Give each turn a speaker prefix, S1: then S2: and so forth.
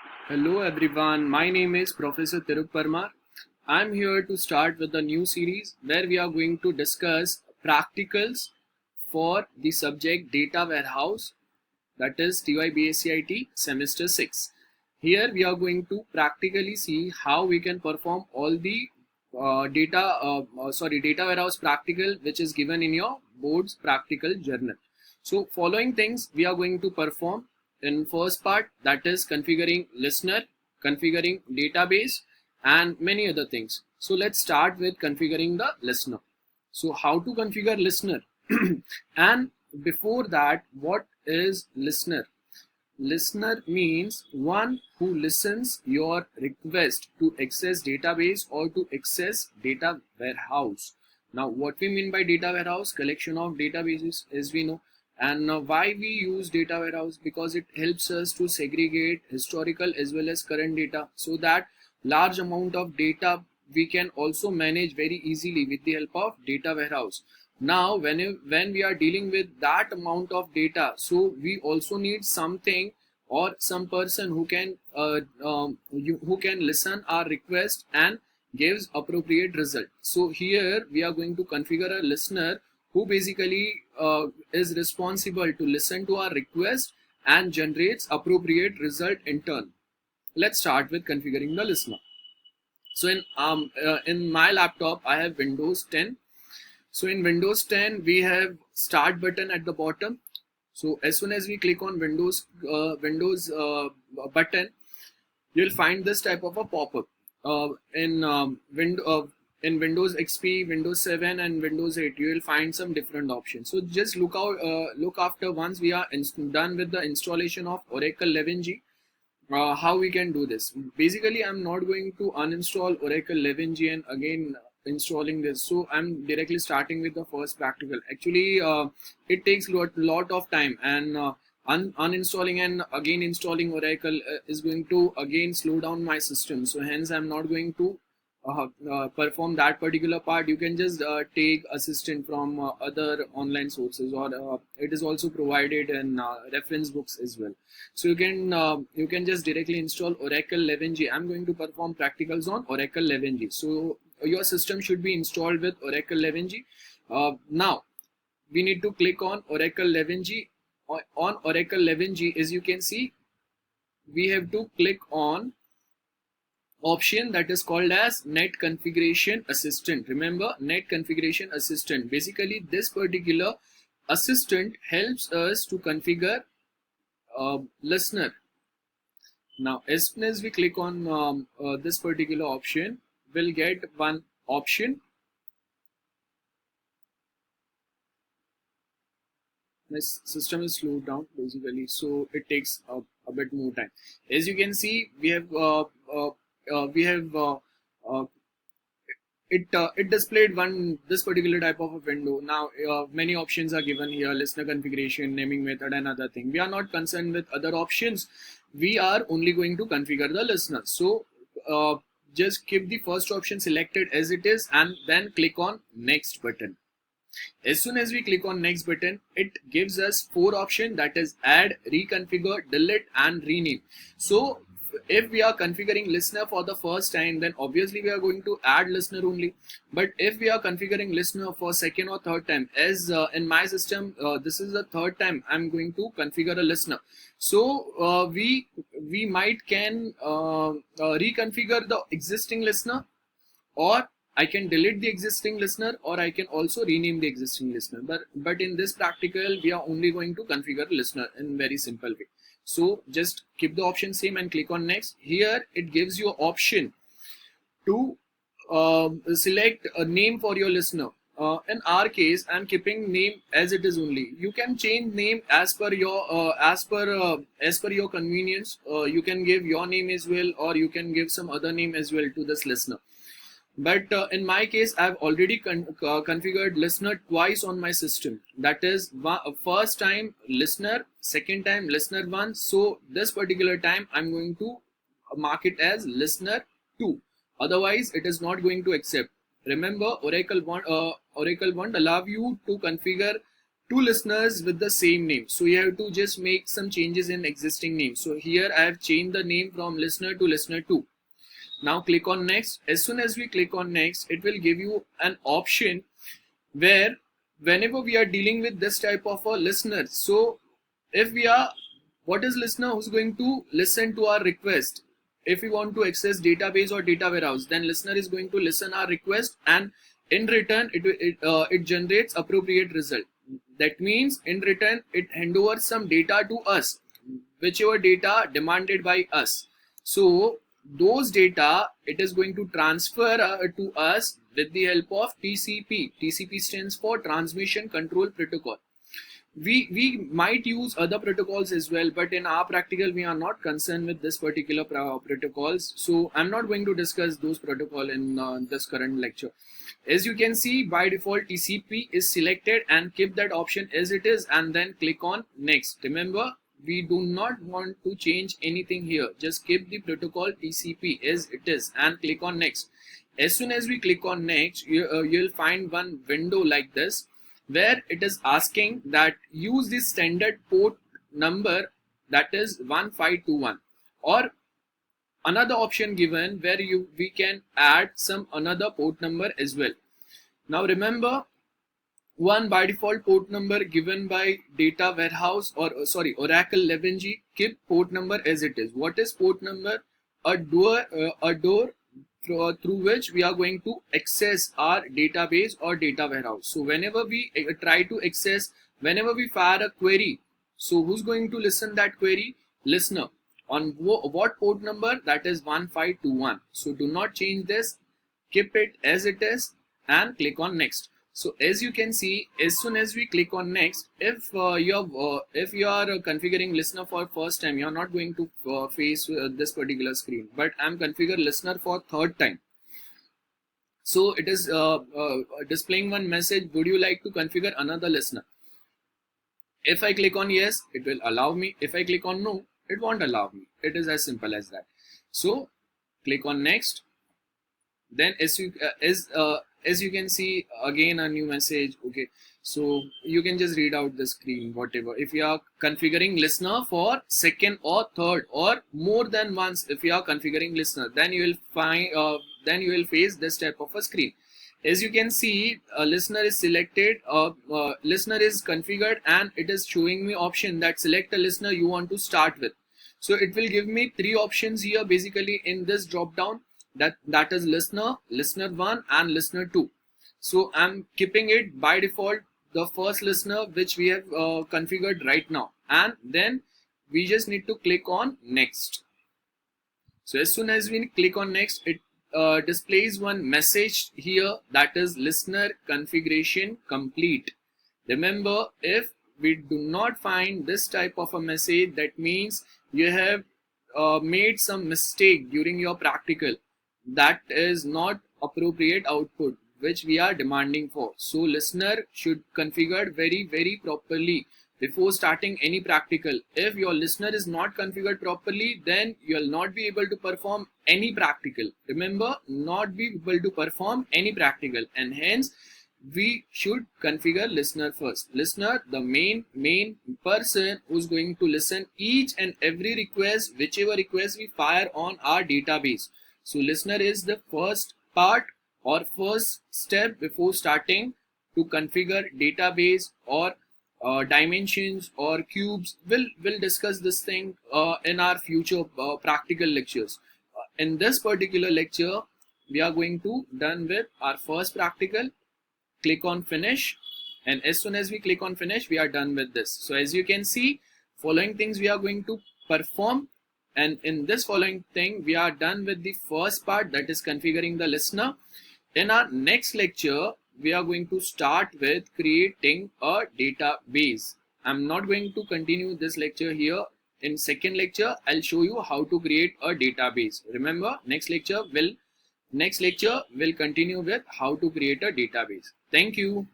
S1: Hello everyone, my name is Professor Tiruk Parmar. I'm here to start with a new series where we are going to discuss practicals for the subject Data Warehouse, that is TY-B.Sc semester 6. Here we are going to practically see how we can perform all the data warehouse practical which is given in your board's practical journal. So following things we are going to perform in first part, that is configuring listener, configuring database and many other things. So let's start with configuring the listener. So how to configure listener and before that, what is listener? Listener means one who listens your request to access database or to access data warehouse. Now what we mean by data warehouse? Collection of databases, as we know. And why we use data warehouse? Because it helps us to segregate historical as well as current data, so that large amount of data we can also manage very easily with the help of data warehouse. Now when we are dealing with that amount of data, so we also need something or some person who can who can listen our request and gives appropriate result. So here we are going to configure a listener who basically is responsible to listen to our request and generates appropriate result in turn. Let's start with configuring the listener. So in my laptop I have Windows 10. So in Windows 10 we have start button at the bottom. So as soon as we click on Windows button, you'll find this type of a pop-up. In Windows XP, Windows 7 and Windows 8 you will find some different options. So just look after once we are done with the installation of Oracle 11G. How we can do this? Basically I'm not going to uninstall Oracle 11G and again installing this, so I'm directly starting with the first practical. Actually it takes lot of time, and uninstalling and again installing Oracle is going to again slow down my system, so hence I'm not going to perform that particular part. You can just take assistant from other online sources, or it is also provided in reference books as well. So you can just directly install Oracle 11G. I'm going to perform practicals on Oracle 11G. So your system should be installed with Oracle 11G. Now we need to click on Oracle 11G. On Oracle 11G, as you can see, we have to click on option that is called as Net Configuration Assistant. Remember, Net Configuration Assistant. Basically this particular assistant helps us to configure listener. Now as soon as we click on this particular option, we'll get one option. My system is slowed down basically, so it takes a bit more time. As you can see, we have it displayed this particular type of a window. Now many options are given here: listener configuration, naming method, and other thing. We are not concerned with other options. We are only going to configure the listener. So just keep the first option selected as it is and then click on next button. As soon as we click on next button, it gives us 4 options, that is add, reconfigure, delete and rename. So if we are configuring listener for the first time, then obviously we are going to add listener only. But if we are configuring listener for second or third time, as in my system this is the third time I'm going to configure a listener, so we might can reconfigure the existing listener, or I can delete the existing listener, or I can also rename the existing listener. But in this practical we are only going to configure listener in very simple way. So just keep the option same and click on next. Here it gives you option to select a name for your listener. In our case I'm keeping name as it is only. You can change name as per your convenience. You can give your name as well, or you can give some other name as well to this listener. But in my case I've already configured listener twice on my system. That is first time listener, second time listener 1. So this particular time I'm going to mark it as listener 2. Otherwise it is not going to accept. Remember, Oracle won't allow you to configure two listeners with the same name. So you have to just make some changes in existing names. So here I have changed the name from listener to listener 2. Now click on next. As soon as we click on next, it will give you an option where whenever we are dealing with this type of a listener, so if we are, what is listener? Who's going to listen to our request? If we want to access database or data warehouse, then listener is going to listen our request, and in return it generates appropriate result. That means in return it handovers some data to us, whichever data demanded by us. So those data it is going to transfer to us with the help of TCP. TCP stands for Transmission Control Protocol. We might use other protocols as well, but in our practical we are not concerned with this particular protocols, so I'm not going to discuss those protocol in this current lecture. As you can see, by default TCP is selected, and keep that option as it is and then click on next. Remember, we do not want to change anything here, just keep the protocol TCP as it is and click on next. As soon as we click on next, you'll find one window like this, where it is asking that use the standard port number, that is 1521, or another option given where we can add some another port number as well. Now remember, one by default port number given by data warehouse or Oracle 11G, keep port number as it is. What is port number? A door through which we are going to access our database or data warehouse. So whenever we try to access, whenever we fire a query, so who's going to listen that query? Listener. On what port number? That is 1521. So do not change this, keep it as it is and click on next. So as you can see, as soon as we click on next, if you are configuring listener for first time, you are not going to face this particular screen, but I'm configure listener for third time. So it is displaying one message, would you like to configure another listener? If I click on yes, it will allow me. If I click on no, it won't allow me. It is as simple as that. So click on next. Then as you can see, again a new message. Okay, so you can just read out the screen, whatever. If you are configuring listener for second or third or more than once, if you are configuring listener, then you will find then you will face this type of a screen. As you can see, listener is selected, listener is configured, and it is showing me option that select a listener you want to start with. So it will give me three options here basically in this drop down. That is listener, listener 1 and listener 2. So I'm keeping it by default the first listener which we have configured right now, and then we just need to click on next. So as soon as we click on next, it displays one message here, that is listener configuration complete. Remember, if we do not find this type of a message, that means you have made some mistake during your practical. That is not appropriate output which we are demanding for. So listener should configure very properly before starting any practical. If your listener is not configured properly, then you will not be able to perform any practical. Remember, not be able to perform any practical, and hence we should configure listener first. Listener, the main person who's going to listen each and every request, whichever request we fire on our database. So listener is the first part or first step before starting to configure database or dimensions or cubes. We'll discuss this thing in our future practical lectures. In this particular lecture, we are going to done with our first practical. Click on finish, and as soon as we click on finish, we are done with this. So as you can see, following things we are going to perform. And in this following thing, we are done with the first part, that is configuring the listener. In our next lecture, we are going to start with creating a database. I'm not going to continue this lecture here. In second lecture, I'll show you how to create a database. Remember, next lecture will continue with how to create a database. Thank you.